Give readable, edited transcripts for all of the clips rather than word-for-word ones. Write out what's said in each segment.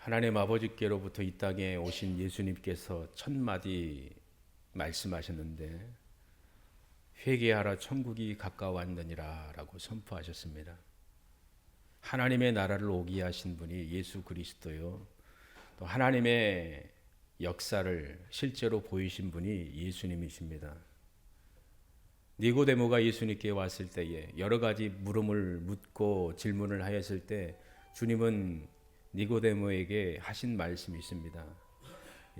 하나님 아버지께로부터 이 땅에 오신 예수님께서 첫 마디 말씀하셨는데 회개하라 천국이 가까웠느니라 라고 선포하셨습니다. 하나님의 나라를 오게 하신 분이 예수 그리스도요, 또 하나님의 역사를 실제로 보이신 분이 예수님이십니다. 니고데모가 예수님께 왔을 때에 여러 가지 물음을 묻고 질문을 하였을 때 주님은 니고데모에게 하신 말씀이 있습니다.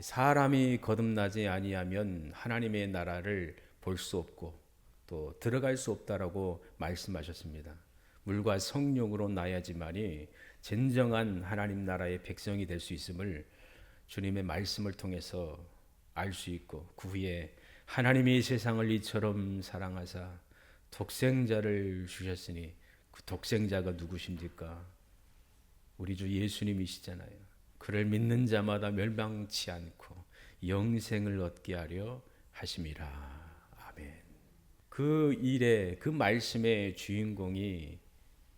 사람이 거듭나지 아니하면 하나님의 나라를 볼 수 없고 또 들어갈 수 없다라고 말씀하셨습니다. 물과 성령으로 나야지만이 진정한 하나님 나라의 백성이 될 수 있음을 주님의 말씀을 통해서 알 수 있고, 그 후에 하나님이 세상을 이처럼 사랑하사 독생자를 주셨으니 그 독생자가 누구십니까? 우리 주 예수님이시잖아요. 그를 믿는 자마다 멸망치 않고 영생을 얻게 하려 하심이라. 아멘. 그 일에, 그 말씀의 주인공이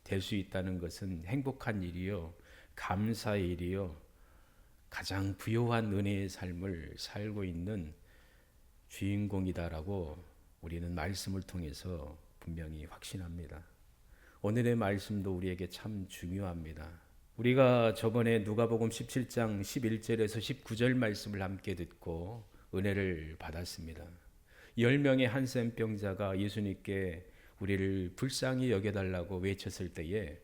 될 수 있다는 것은 행복한 일이요, 감사의 일이요, 가장 부요한 은혜의 삶을 살고 있는 주인공이다라고 우리는 말씀을 통해서 분명히 확신합니다. 오늘의 말씀도 우리에게 참 중요합니다. 우리가 저번에 누가복음 17장 11절에서 19절 말씀을 함께 듣고 은혜를 받았습니다. 10명의 한센병자가 예수님께 우리를 불쌍히 여겨달라고 외쳤을 때에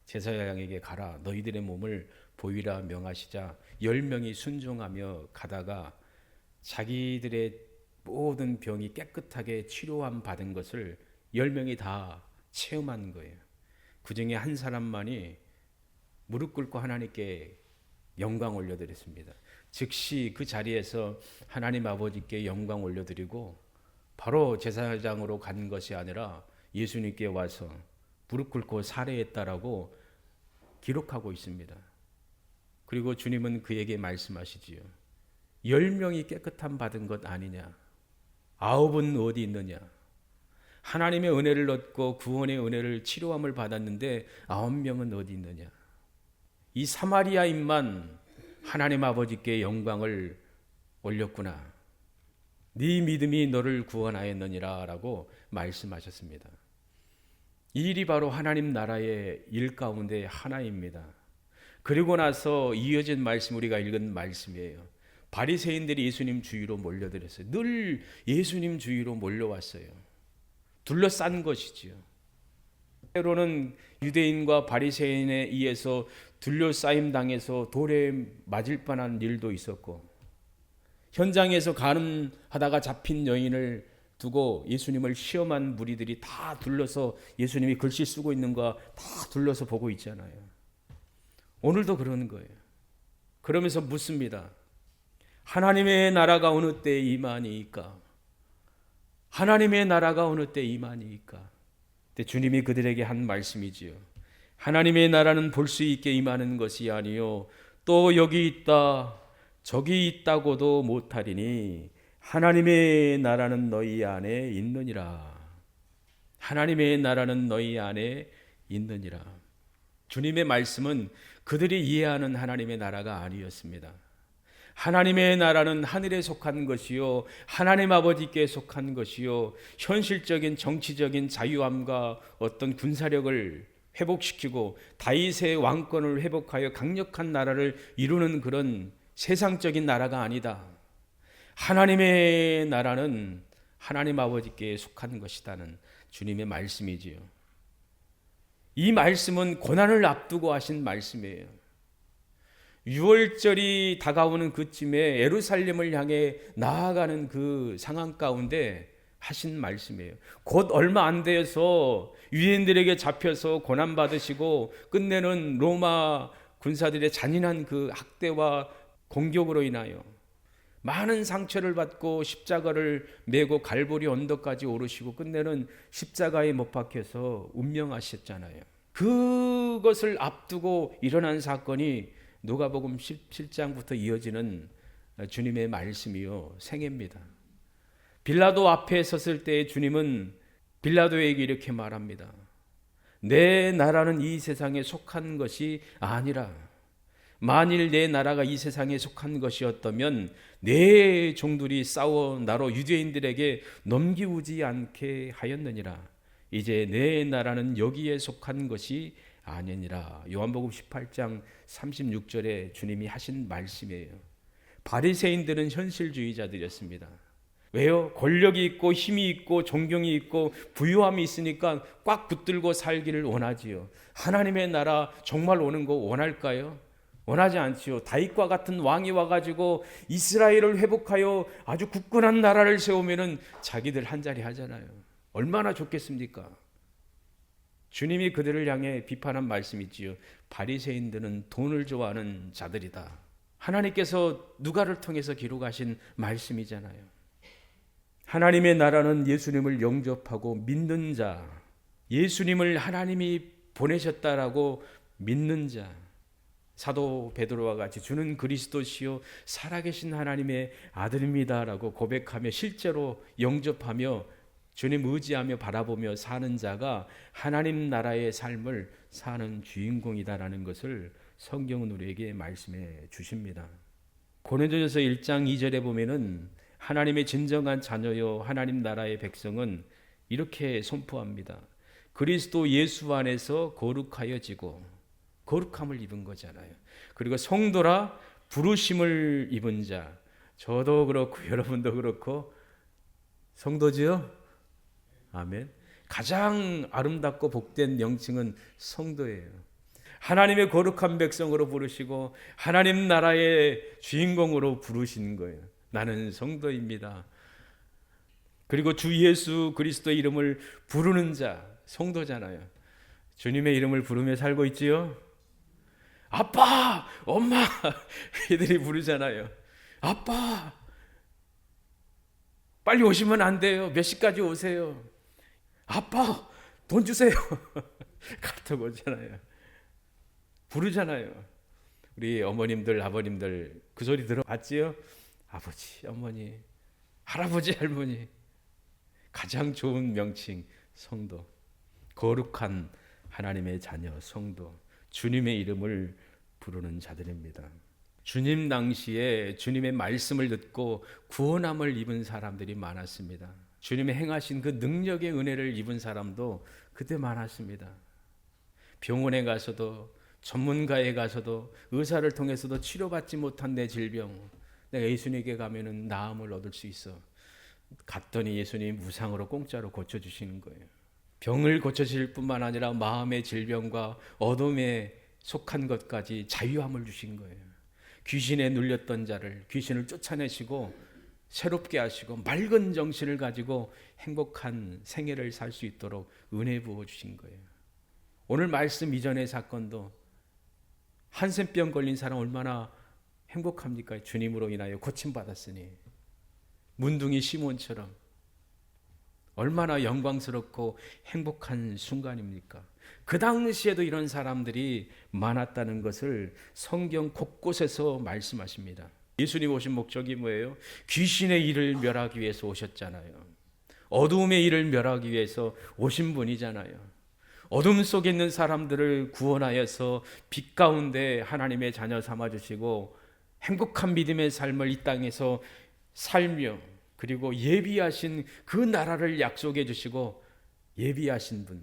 제사장에게 가라, 너희들의 몸을 보이라 명하시자 10명이 순종하며 가다가 자기들의 모든 병이 깨끗하게 치료함 받은 것을 10명이 다 체험한 거예요. 그 중에 한 사람만이 무릎 꿇고 하나님께 영광 올려드렸습니다. 즉시 그 자리에서 하나님 아버지께 영광 올려드리고 바로 제사장으로 간 것이 아니라 예수님께 와서 무릎 꿇고 살해했다라고 기록하고 있습니다. 그리고 주님은 그에게 말씀하시지요. 10명이 깨끗함 받은 것 아니냐? 9은 어디 있느냐? 하나님의 은혜를 얻고 구원의 은혜를 치료함을 받았는데 9명은 어디 있느냐? 이 사마리아인만 하나님 아버지께 영광을 올렸구나. 네 믿음이 너를 구원하였느니라 라고 말씀하셨습니다. 이 일이 바로 하나님 나라의 일 가운데 하나입니다. 그리고 나서 이어진 말씀, 우리가 읽은 말씀이에요. 바리새인들이 예수님 주위로 몰려들었어요. 늘 예수님 주위로 몰려왔어요. 둘러싼 것이지요. 때로는 유대인과 바리새인에 의해서 둘러싸임 당해서 돌에 맞을 뻔한 일도 있었고, 현장에서 가늠하다가 잡힌 여인을 두고 예수님을 시험한 무리들이 다 둘러서 예수님이 글씨 쓰고 있는 거 다 둘러서 보고 있잖아요. 오늘도 그러는 거예요. 그러면서 묻습니다. 하나님의 나라가 어느 때 임하니이까? 하나님의 나라가 어느 때 임하니이까? 근데 주님이 그들에게 한 말씀이지요. 하나님의 나라는 볼 수 있게 임하는 것이 아니요, 또 여기 있다 저기 있다고도 못하리니 하나님의 나라는 너희 안에 있느니라. 하나님의 나라는 너희 안에 있느니라. 주님의 말씀은 그들이 이해하는 하나님의 나라가 아니었습니다. 하나님의 나라는 하늘에 속한 것이요, 하나님 아버지께 속한 것이요, 현실적인 정치적인 자유함과 어떤 군사력을 회복시키고 다윗의 왕권을 회복하여 강력한 나라를 이루는 그런 세상적인 나라가 아니다. 하나님의 나라는 하나님 아버지께 속한 것이다는 주님의 말씀이지요. 이 말씀은 고난을 앞두고 하신 말씀이에요. 6월절이 다가오는 그쯤에 예루살렘을 향해 나아가는 그 상황 가운데 하신 말씀이에요. 곧 얼마 안 되어서 유대인들에게 잡혀서 고난받으시고 끝내는 로마 군사들의 잔인한 그 학대와 공격으로 인하여 많은 상처를 받고 십자가를 메고 갈보리 언덕까지 오르시고 끝내는 십자가에 못 박혀서 운명하셨잖아요. 그것을 앞두고 일어난 사건이 누가복음 17장부터 이어지는 주님의 말씀이요, 생애입니다. 빌라도 앞에 섰을 때 주님은 빌라도에게 이렇게 말합니다. 내 나라는 이 세상에 속한 것이 아니라 만일 내 나라가 이 세상에 속한 것이었다면 내 종들이 싸워 나로 유대인들에게 넘기우지 않게 하였느니라. 이제 내 나라는 여기에 속한 것이 아니니라. 요한복음 18장 36절에 주님이 하신 말씀이에요. 바리새인들은 현실주의자들이었습니다. 왜요? 권력이 있고 힘이 있고 존경이 있고 부유함이 있으니까 꽉 붙들고 살기를 원하지요. 하나님의 나라 정말 오는 거 원할까요? 원하지 않지요. 다윗과 같은 왕이 와가지고 이스라엘을 회복하여 아주 굳건한 나라를 세우면은 자기들 한자리 하잖아요. 얼마나 좋겠습니까? 주님이 그들을 향해 비판한 말씀이 있지요. 바리새인들은 돈을 좋아하는 자들이다. 하나님께서 누가를 통해서 기록하신 말씀이잖아요. 하나님의 나라는 예수님을 영접하고 믿는 자, 예수님을 하나님이 보내셨다라고 믿는 자, 사도 베드로와 같이 주는 그리스도시요 살아계신 하나님의 아들입니다라고 고백하며 실제로 영접하며 주님 의지하며 바라보며 사는 자가 하나님 나라의 삶을 사는 주인공이다라는 것을 성경은 우리에게 말씀해 주십니다. 고린도전서 1장 2절에 보면은 하나님의 진정한 자녀요 하나님 나라의 백성은 이렇게 선포합니다. 그리스도 예수 안에서 거룩하여지고 거룩함을 입은 거잖아요. 그리고 성도라 부르심을 입은 자. 저도 그렇고 여러분도 그렇고 성도지요? 아멘. 가장 아름답고 복된 명칭은 성도예요. 하나님의 거룩한 백성으로 부르시고 하나님 나라의 주인공으로 부르시는 거예요. 나는 성도입니다. 그리고 주 예수 그리스도의 이름을 부르는 자, 성도잖아요. 주님의 이름을 부르며 살고 있지요? 아빠, 엄마 이들이 부르잖아요. 아빠, 빨리 오시면 안 돼요. 몇 시까지 오세요. 아빠, 돈 주세요. 카톡 오잖아요. 부르잖아요. 우리 어머님들, 아버님들 그 소리 들어봤지요? 아버지, 어머니, 할아버지, 할머니. 가장 좋은 명칭 성도. 거룩한 하나님의 자녀 성도. 주님의 이름을 부르는 자들입니다. 주님 당시에 주님의 말씀을 듣고 구원함을 입은 사람들이 많았습니다. 주님의 행하신 그 능력의 은혜를 입은 사람도 그때 많았습니다. 병원에 가서도 전문가에 가서도 의사를 통해서도 치료받지 못한 내 질병, 내가 예수님에게 가면은 나음을 얻을 수 있어. 갔더니 예수님이 무상으로 공짜로 고쳐주시는 거예요. 병을 고쳐주실 뿐만 아니라 마음의 질병과 어둠에 속한 것까지 자유함을 주신 거예요. 귀신에 눌렸던 자를 귀신을 쫓아내시고 새롭게 하시고 맑은 정신을 가지고 행복한 생애를 살 수 있도록 은혜 부어주신 거예요. 오늘 말씀 이전의 사건도 한센병 걸린 사람 얼마나 행복합니까? 주님으로 인하여 고침받았으니. 문둥이 시몬처럼 얼마나 영광스럽고 행복한 순간입니까? 그 당시에도 이런 사람들이 많았다는 것을 성경 곳곳에서 말씀하십니다. 예수님 오신 목적이 뭐예요? 귀신의 일을 멸하기 위해서 오셨잖아요. 어두움의 일을 멸하기 위해서 오신 분이잖아요. 어둠 속에 있는 사람들을 구원하여서 빛 가운데 하나님의 자녀 삼아주시고 행복한 믿음의 삶을 이 땅에서 살며 그리고 예비하신 그 나라를 약속해 주시고 예비하신 분,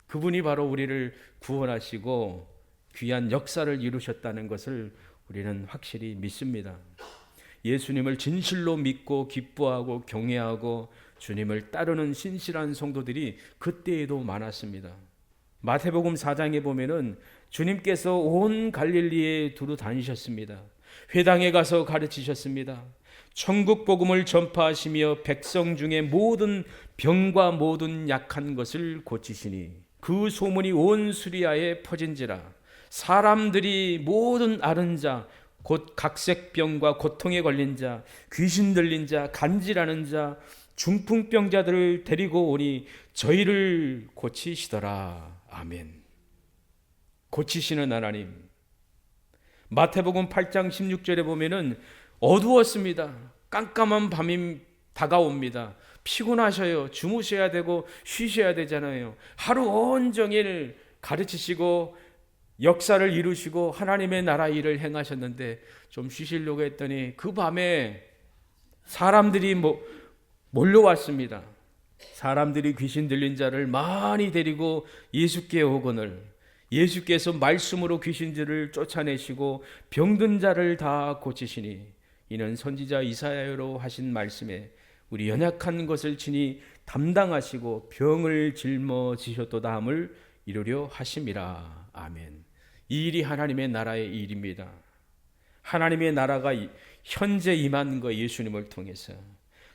그분이 바로 우리를 구원하시고 귀한 역사를 이루셨다는 것을 우리는 확실히 믿습니다. 예수님을 진실로 믿고 기뻐하고 경외하고 주님을 따르는 신실한 성도들이 그때에도 많았습니다. 마태복음 4장에 보면은 주님께서 온 갈릴리에 두루 다니셨습니다. 회당에 가서 가르치셨습니다. 천국 복음을 전파하시며 백성 중에 모든 병과 모든 약한 것을 고치시니 그 소문이 온 수리아에 퍼진지라. 사람들이 모든 앓은 자 곧 각색병과 고통에 걸린 자, 귀신 들린 자, 간질하는 자, 중풍병자들을 데리고 오니 저희를 고치시더라. 아멘. 고치시는 하나님. 마태복음 8장 16절에 보면은 어두웠습니다. 깜깜한 밤이 다가옵니다. 피곤하셔요. 주무셔야 되고 쉬셔야 되잖아요. 하루 온종일 가르치시고 역사를 이루시고 하나님의 나라 일을 행하셨는데 좀 쉬시려고 했더니 그 밤에 사람들이 몰려왔습니다. 사람들이 귀신 들린 자를 많이 데리고 예수께 오거늘 예수께서 말씀으로 귀신들을 쫓아내시고 병든 자를 다 고치시니 이는 선지자 이사야로 하신 말씀에 우리 연약한 것을 친히 담당하시고 병을 짊어지셨도다 함을 이루려 하심이라. 아멘. 이 일이 하나님의 나라의 일입니다. 하나님의 나라가 현재 임한 거 예수님을 통해서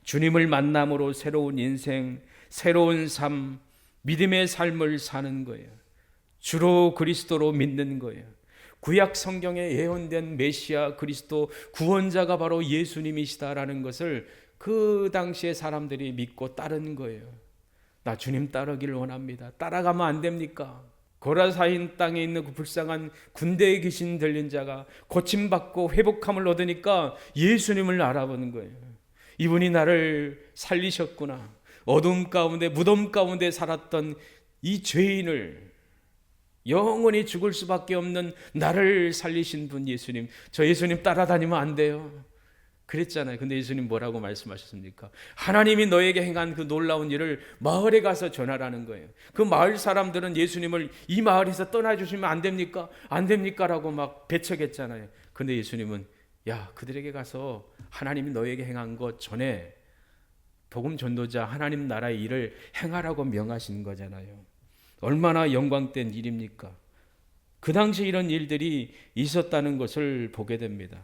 주님을 만남으로 새로운 인생, 새로운 삶, 믿음의 삶을 사는 거예요. 주로 그리스도로 믿는 거예요. 구약 성경에 예언된 메시아 그리스도 구원자가 바로 예수님이시다라는 것을 그 당시에 사람들이 믿고 따른 거예요. 나 주님 따르기를 원합니다. 따라가면 안 됩니까? 고라사인 땅에 있는 그 불쌍한 군대에 귀신 들린 자가 고침받고 회복함을 얻으니까 예수님을 알아보는 거예요. 이분이 나를 살리셨구나. 어둠 가운데 무덤 가운데 살았던 이 죄인을 영원히 죽을 수밖에 없는 나를 살리신 분 예수님. 저 예수님 따라다니면 안 돼요. 그랬잖아요. 근데 예수님 뭐라고 말씀하셨습니까? 하나님이 너에게 행한 그 놀라운 일을 마을에 가서 전하라는 거예요. 그 마을 사람들은 예수님을 이 마을에서 떠나주시면 안 됩니까? 안 됩니까? 라고 막 배척했잖아요. 근데 예수님은 야, 그들에게 가서 하나님이 너에게 행한 것 전에 복음 전도자 하나님 나라의 일을 행하라고 명하시는 거잖아요. 얼마나 영광된 일입니까? 그 당시 이런 일들이 있었다는 것을 보게 됩니다.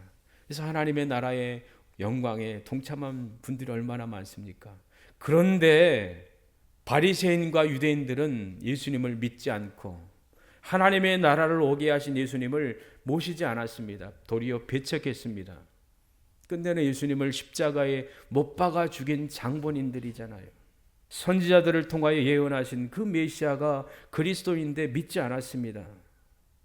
그래서 하나님의 나라의 영광에 동참한 분들이 얼마나 많습니까? 그런데 바리새인과 유대인들은 예수님을 믿지 않고 하나님의 나라를 오게 하신 예수님을 모시지 않았습니다. 도리어 배척했습니다. 끝내는 예수님을 십자가에 못 박아 죽인 장본인들이잖아요. 선지자들을 통하여 예언하신 그 메시아가 그리스도인데 믿지 않았습니다.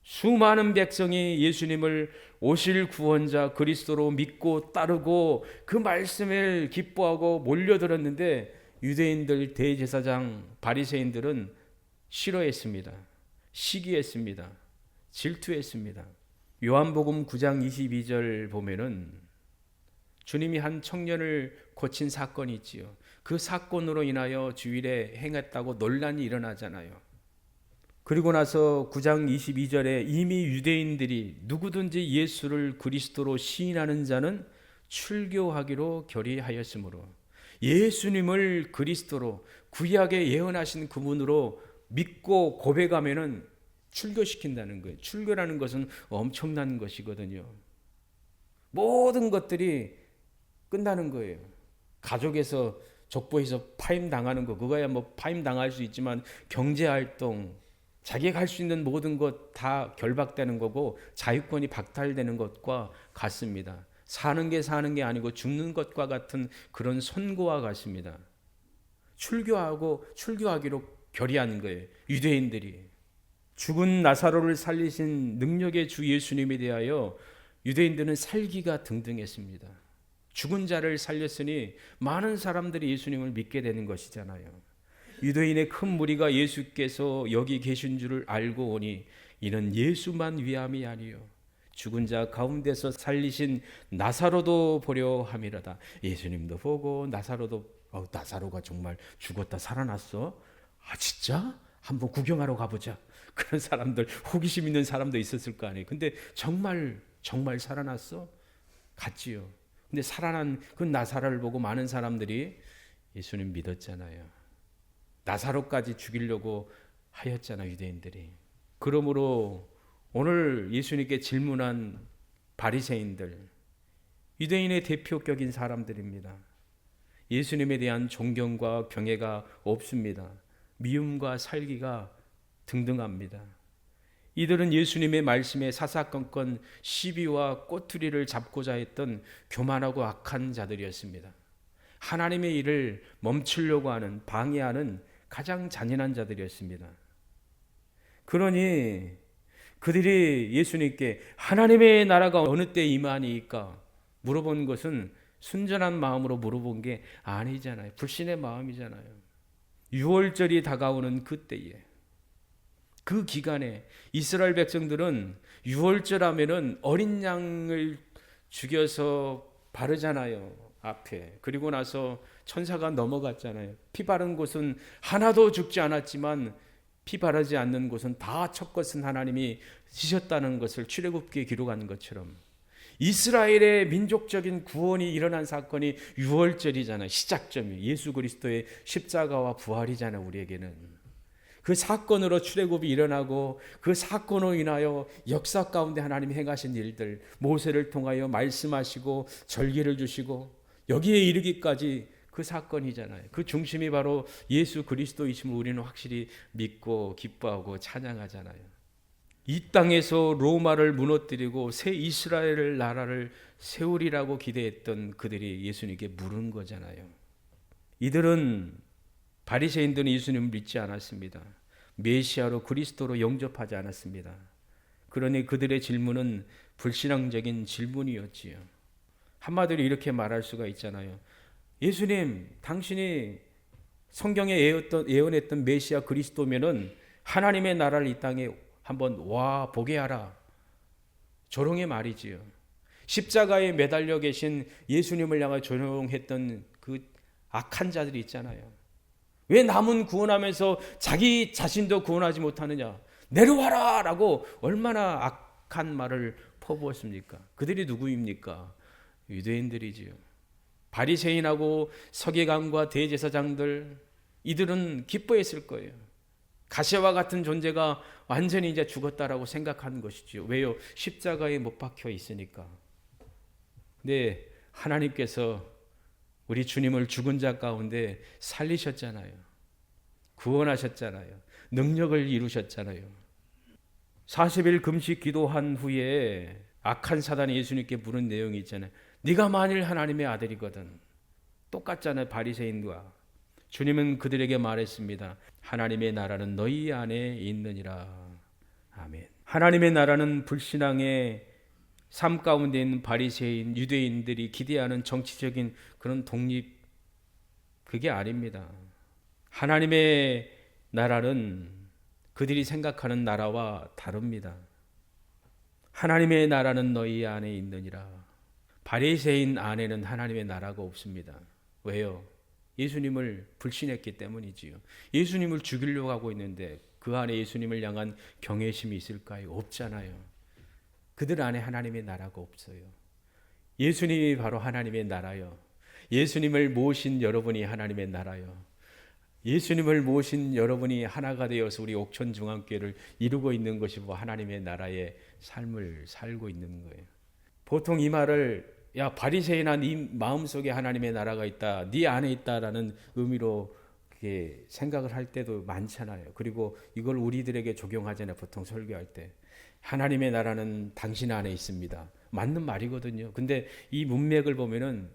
수많은 백성이 예수님을 오실 구원자 그리스도로 믿고 따르고 그 말씀을 기뻐하고 몰려들었는데 유대인들 대제사장 바리새인들은 싫어했습니다. 시기했습니다. 질투했습니다. 요한복음 9장 22절 보면은 주님이 한 청년을 고친 사건이 있지요. 그 사건으로 인하여 주일에 행했다고 논란이 일어나잖아요. 그리고 나서 9장 22절에 이미 유대인들이 누구든지 예수를 그리스도로 시인하는 자는 출교하기로 결의하였으므로 예수님을 그리스도로 구약에 예언하신 그분으로 믿고 고백하면은 출교시킨다는 거예요. 출교라는 것은 엄청난 것이거든요. 모든 것들이 끝나는 거예요. 가족에서 족보에서 파임 당하는 거 그거야 뭐 파임 당할 수 있지만 경제 활동 자기가 할 수 있는 모든 것 다 결박되는 거고 자유권이 박탈되는 것과 같습니다. 사는 게 아니고 죽는 것과 같은 그런 선고와 같습니다. 출교하기로 결의한 거예요. 유대인들이. 죽은 나사로를 살리신 능력의 주 예수님에 대하여 유대인들은 살기가 등등했습니다. 죽은 자를 살렸으니 많은 사람들이 예수님을 믿게 되는 것이잖아요. 유대인의 큰 무리가 예수께서 여기 계신 줄을 알고 오니 이는 예수만 위함이 아니요 죽은 자 가운데서 살리신 나사로도 보려 함이라다. 예수님도 보고 나사로가 정말 죽었다 살아났어? 아 진짜? 한번 구경하러 가보자. 그런 사람들 호기심 있는 사람도 있었을 거 아니에요. 근데 정말 살아났어? 갔지요. 근데 살아난 그 나사로를 보고 많은 사람들이 예수님 믿었잖아요. 나사로까지 죽이려고 하였잖아요, 유대인들이. 그러므로 오늘 예수님께 질문한 바리새인들, 유대인의 대표격인 사람들입니다. 예수님에 대한 존경과 경애가 없습니다. 미움과 살기가 등등합니다. 이들은 예수님의 말씀에 사사건건 시비와 꼬투리를 잡고자 했던 교만하고 악한 자들이었습니다. 하나님의 일을 멈추려고 하는, 방해하는 가장 잔인한 자들이었습니다. 그러니 그들이 예수님께 하나님의 나라가 어느 때 임하니까 물어본 것은 순전한 마음으로 물어본 게 아니잖아요. 불신의 마음이잖아요. 유월절이 다가오는 그때에 그 기간에 이스라엘 백성들은 유월절 하면은 어린 양을 죽여서 바르잖아요. 앞에. 그리고 나서 천사가 넘어갔잖아요. 피 바른 곳은 하나도 죽지 않았지만 피 바르지 않는 곳은 다 첫 것은 하나님이 지셨다는 것을 출애굽기에 기록한 것처럼 이스라엘의 민족적인 구원이 일어난 사건이 유월절이잖아요. 시작점이 예수 그리스도의 십자가와 부활이잖아요. 우리에게는. 그 사건으로 출애굽이 일어나고 그 사건으로 인하여 역사 가운데 하나님이 행하신 일들, 모세를 통하여 말씀하시고 절기를 주시고 여기에 이르기까지 그 사건이잖아요. 그 중심이 바로 예수 그리스도이심을 우리는 확실히 믿고 기뻐하고 찬양하잖아요. 이 땅에서 로마를 무너뜨리고 새 이스라엘 나라를 세우리라고 기대했던 그들이 예수님께 물은 거잖아요. 이들은 바리새인들은 예수님을 믿지 않았습니다. 메시아로 그리스도로 영접하지 않았습니다. 그러니 그들의 질문은 불신앙적인 질문이었지요. 한마디로 이렇게 말할 수가 있잖아요. 예수님, 당신이 성경에 예언했던 메시아 그리스도면은 하나님의 나라를 이 땅에 한번 와 보게 하라. 조롱의 말이지요. 십자가에 매달려 계신 예수님을 향해 조롱했던 그 악한 자들이 있잖아요. 왜 남은 구원하면서 자기 자신도 구원하지 못하느냐? 내려와라! 라고 얼마나 악한 말을 퍼부었습니까? 그들이 누구입니까? 유대인들이지요. 바리새인하고 서기관과 대제사장들, 이들은 기뻐했을 거예요. 가시와 같은 존재가 완전히 이제 죽었다라고 생각하는 것이죠. 왜요? 십자가에 못 박혀 있으니까. 근데 하나님께서 우리 주님을 죽은 자 가운데 살리셨잖아요. 구원하셨잖아요. 능력을 이루셨잖아요. 40일 금식 기도한 후에 악한 사단이 예수님께 물은 내용이 있잖아요. 네가 만일 하나님의 아들이거든. 똑같잖아요. 바리새인과. 주님은 그들에게 말했습니다. 하나님의 나라는 너희 안에 있느니라. 아멘. 하나님의 나라는 불신앙의 삶 가운데 있는 바리새인, 유대인들이 기대하는 정치적인 그런 독립, 그게 아닙니다. 하나님의 나라는 그들이 생각하는 나라와 다릅니다. 하나님의 나라는 너희 안에 있느니라. 바리새인 안에는 하나님의 나라가 없습니다. 왜요? 예수님을 불신했기 때문이지요. 예수님을 죽이려고 하고 있는데 그 안에 예수님을 향한 경외심이 있을까요? 없잖아요. 그들 안에 하나님의 나라가 없어요. 예수님이 바로 하나님의 나라요. 예수님을 모신 여러분이 하나님의 나라요. 예수님을 모신 여러분이 하나가 되어서 우리 옥천중앙교회를 이루고 있는 것이 하나님의 나라의 삶을 살고 있는 거예요. 보통 이 말을 야 바리새인아 네 마음속에 하나님의 나라가 있다. 네 안에 있다라는 의미로 그게 생각을 할 때도 많잖아요. 그리고 이걸 우리들에게 적용하잖아요. 보통 설교할 때. 하나님의 나라는 당신 안에 있습니다. 맞는 말이거든요. 근데 이 문맥을 보면은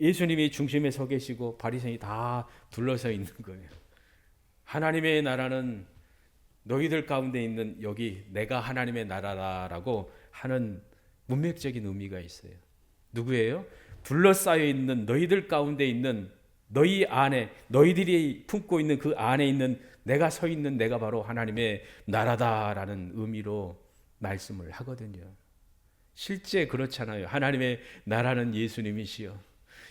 예수님이 중심에 서 계시고 바리새인이 다 둘러서 있는 거예요. 하나님의 나라는 너희들 가운데 있는 여기 내가 하나님의 나라다라고 하는 문맥적인 의미가 있어요. 누구예요? 둘러싸여 있는 너희들 가운데 있는 너희 안에 너희들이 품고 있는 그 안에 있는 내가 서 있는 내가 바로 하나님의 나라다라는 의미로 말씀을 하거든요. 실제 그렇잖아요. 하나님의 나라는 예수님이시여.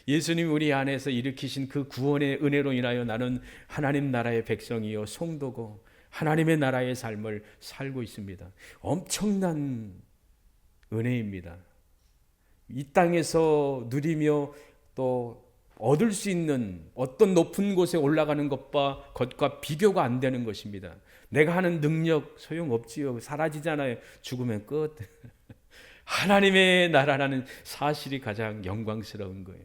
예수님 우리 안에서 일으키신 그 구원의 은혜로 인하여 나는 하나님 나라의 백성이요 성도고 하나님의 나라의 삶을 살고 있습니다. 엄청난 은혜입니다. 이 땅에서 누리며 또 얻을 수 있는 어떤 높은 곳에 올라가는 것과 비교가 안 되는 것입니다. 내가 하는 능력 소용없지요. 사라지잖아요. 죽으면 끝. 하나님의 나라라는 사실이 가장 영광스러운 거예요.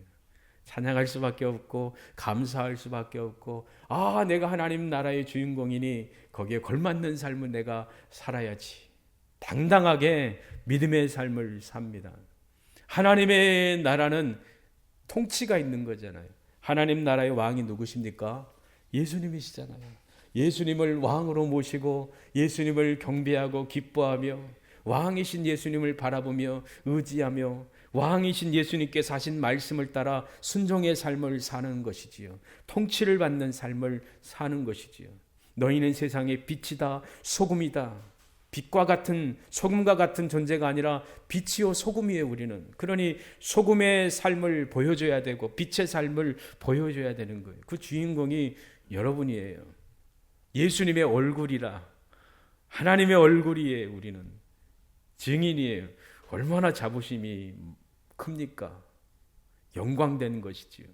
찬양할 수밖에 없고 감사할 수밖에 없고 내가 하나님 나라의 주인공이니 거기에 걸맞는 삶을 내가 살아야지. 당당하게 믿음의 삶을 삽니다. 하나님의 나라는 통치가 있는 거잖아요. 하나님 나라의 왕이 누구십니까? 예수님이시잖아요. 예수님을 왕으로 모시고 예수님을 경배하고 기뻐하며 왕이신 예수님을 바라보며 의지하며 왕이신 예수님께서 하신 말씀을 따라 순종의 삶을 사는 것이지요. 통치를 받는 삶을 사는 것이지요. 너희는 세상의 빛이다, 소금이다. 빛과 같은, 소금과 같은 존재가 아니라 빛이요 소금이에요, 우리는. 그러니 소금의 삶을 보여줘야 되고 빛의 삶을 보여줘야 되는 거예요. 그 주인공이 여러분이에요. 예수님의 얼굴이라, 하나님의 얼굴이에요. 우리는 증인이에요. 얼마나 자부심이 큽니까? 영광되는 것이지요.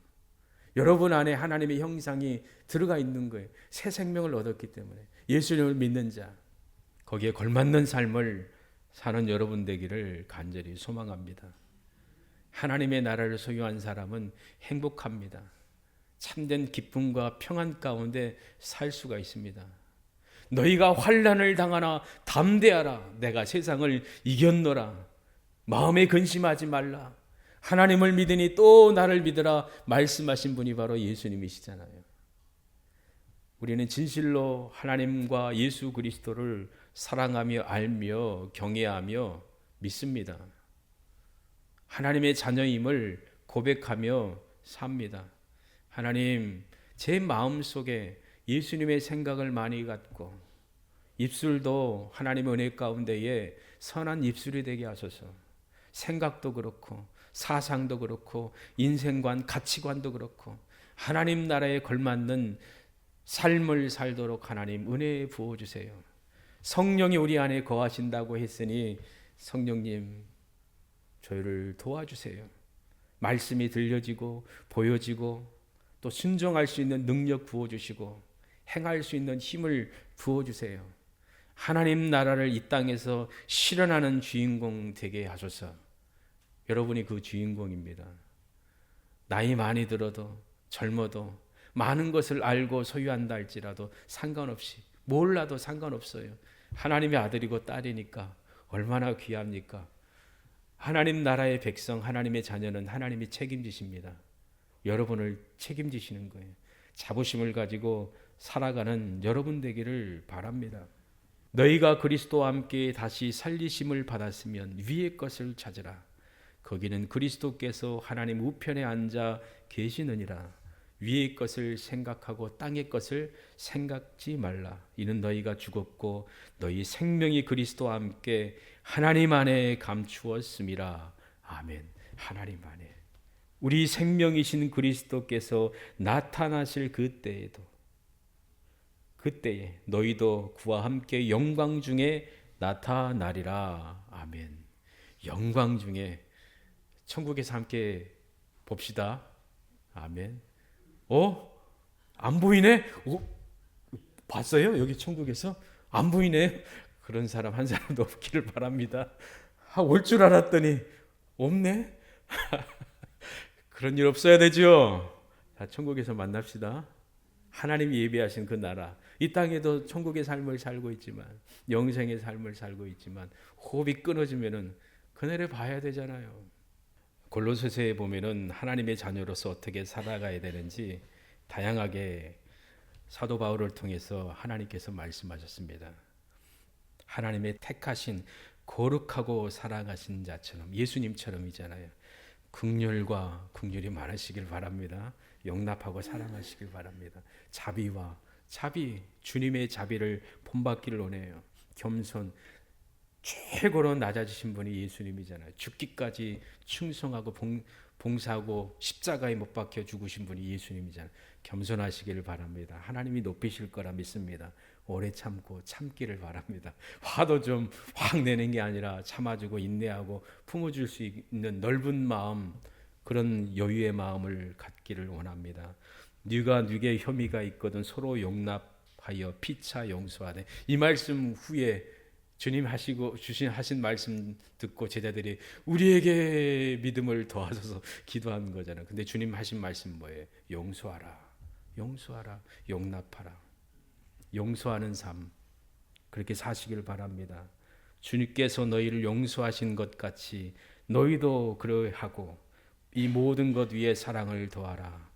여러분 안에 하나님의 형상이 들어가 있는 거예요. 새 생명을 얻었기 때문에. 예수님을 믿는 자, 거기에 걸맞는 삶을 사는 여러분 되기를 간절히 소망합니다. 하나님의 나라를 소유한 사람은 행복합니다. 참된 기쁨과 평안 가운데 살 수가 있습니다. 너희가 환난을 당하나 담대하라. 내가 세상을 이겼노라. 마음에 근심하지 말라. 하나님을 믿으니 또 나를 믿으라 말씀하신 분이 바로 예수님이시잖아요. 우리는 진실로 하나님과 예수 그리스도를 사랑하며 알며 경외하며 믿습니다. 하나님의 자녀임을 고백하며 삽니다. 하나님, 제 마음속에 예수님의 생각을 많이 갖고 입술도 하나님의 은혜 가운데에 선한 입술이 되게 하소서. 생각도 그렇고 사상도 그렇고 인생관, 가치관도 그렇고 하나님 나라에 걸맞는 삶을 살도록 하나님 은혜 부어주세요. 성령이 우리 안에 거하신다고 했으니 성령님 저희를 도와주세요. 말씀이 들려지고 보여지고 또 순종할 수 있는 능력 부어주시고 행할 수 있는 힘을 부어주세요. 하나님 나라를 이 땅에서 실현하는 주인공 되게 하소서. 여러분이 그 주인공입니다. 나이 많이 들어도 젊어도 많은 것을 알고 소유한다 할지라도 상관없이, 몰라도 상관없어요. 하나님의 아들이고 딸이니까 얼마나 귀합니까? 하나님 나라의 백성, 하나님의 자녀는 하나님이 책임지십니다. 여러분을 책임지시는 거예요. 자부심을 가지고 살아가는 여러분 되기를 바랍니다. 너희가 그리스도와 함께 다시 살리심을 받았으면 위의 것을 찾으라. 거기는 그리스도께서 하나님 우편에 앉아 계시느니라. 위의 것을 생각하고 땅의 것을 생각지 말라. 이는 너희가 죽었고 너희 생명이 그리스도와 함께 하나님 안에 감추었음이라. 아멘. 하나님 안에 우리 생명이신 그리스도께서 나타나실 그때에 너희도 그와 함께 영광 중에 나타나리라. 아멘. 영광 중에 천국에서 함께 봅시다. 아멘. 안 보이네? 봤어요? 여기 천국에서? 안 보이네? 그런 사람 한 사람도 없기를 바랍니다. 올 줄 알았더니 없네? 그런 일 없어야 되죠? 자, 천국에서 만납시다. 하나님이 예비하신 그 나라. 이 땅에도 천국의 삶을 살고 있지만, 영생의 삶을 살고 있지만, 호흡이 끊어지면은 그날에 봐야 되잖아요. 골로새서에 보면은 하나님의 자녀로서 어떻게 살아가야 되는지 다양하게 사도 바울을 통해서 하나님께서 말씀하셨습니다. 하나님의 택하신 거룩하고 사랑하신 자처럼 예수님처럼이잖아요. 긍휼과 긍휼이 많으시길 바랍니다. 용납하고 사랑하시길 바랍니다. 자비, 주님의 자비를 본받기를 원해요. 겸손, 최고로 낮아지신 분이 예수님이잖아요. 죽기까지 충성하고 봉사하고 십자가에 못 박혀 죽으신 분이 예수님이잖아요. 겸손하시기를 바랍니다. 하나님이 높이실 거라 믿습니다. 오래 참고 참기를 바랍니다. 화도 좀 확 내는 게 아니라 참아주고 인내하고 품어줄 수 있는 넓은 마음, 그런 여유의 마음을 갖기를 원합니다. 네가 네게 혐의가 있거든 서로 용납하여 피차 용서하되. 이 말씀 후에 주님 하신 말씀 듣고 제자들이 우리에게 믿음을 더하소서 기도한 거잖아요. 근데 주님 하신 말씀 뭐예요? 용서하라, 용납하라. 용서하는 삶, 그렇게 사시길 바랍니다. 주님께서 너희를 용서하신 것 같이 너희도 그러하고 이 모든 것 위에 사랑을 더하라.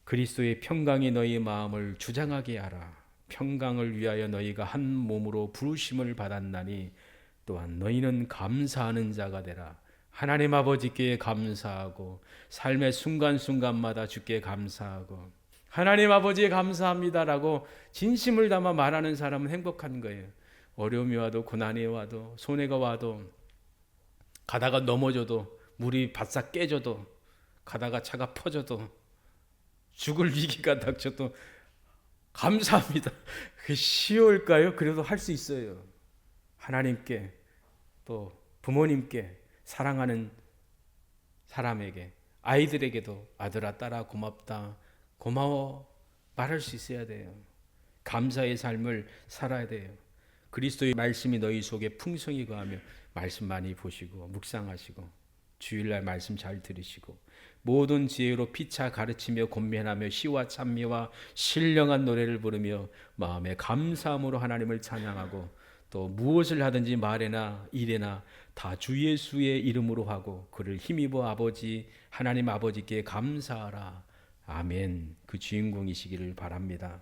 그리스도의 평강이 너희 마음을 주장하게 하라. 평강을 위하여 너희가 한 몸으로 부르심을 받았나니 또한 너희는 감사하는 자가 되라. 하나님 아버지께 감사하고 삶의 순간순간마다 주께 감사하고 하나님 아버지 감사합니다라고 진심을 담아 말하는 사람은 행복한 거예요. 어려움이 와도 고난이 와도 손해가 와도 가다가 넘어져도 물이 바싹 깨져도 가다가 차가 퍼져도 죽을 위기가 닥쳐도 감사합니다. 그게 쉬울까요? 그래도 할 수 있어요. 하나님께 또 부모님께 사랑하는 사람에게 아이들에게도 아들아 딸아 고맙다 고마워 말할 수 있어야 돼요. 감사의 삶을 살아야 돼요. 그리스도의 말씀이 너희 속에 풍성히 거하며 말씀 많이 보시고 묵상하시고 주일날 말씀 잘 들으시고 모든 지혜로 피차 가르치며 권면하며 시와 찬미와 신령한 노래를 부르며 마음에 감사함으로 하나님을 찬양하고 또 무엇을 하든지 말에나 일에나 다 주 예수의 이름으로 하고 그를 힘입어 아버지 하나님 아버지께 감사하라. 아멘. 그 주인공이시기를 바랍니다.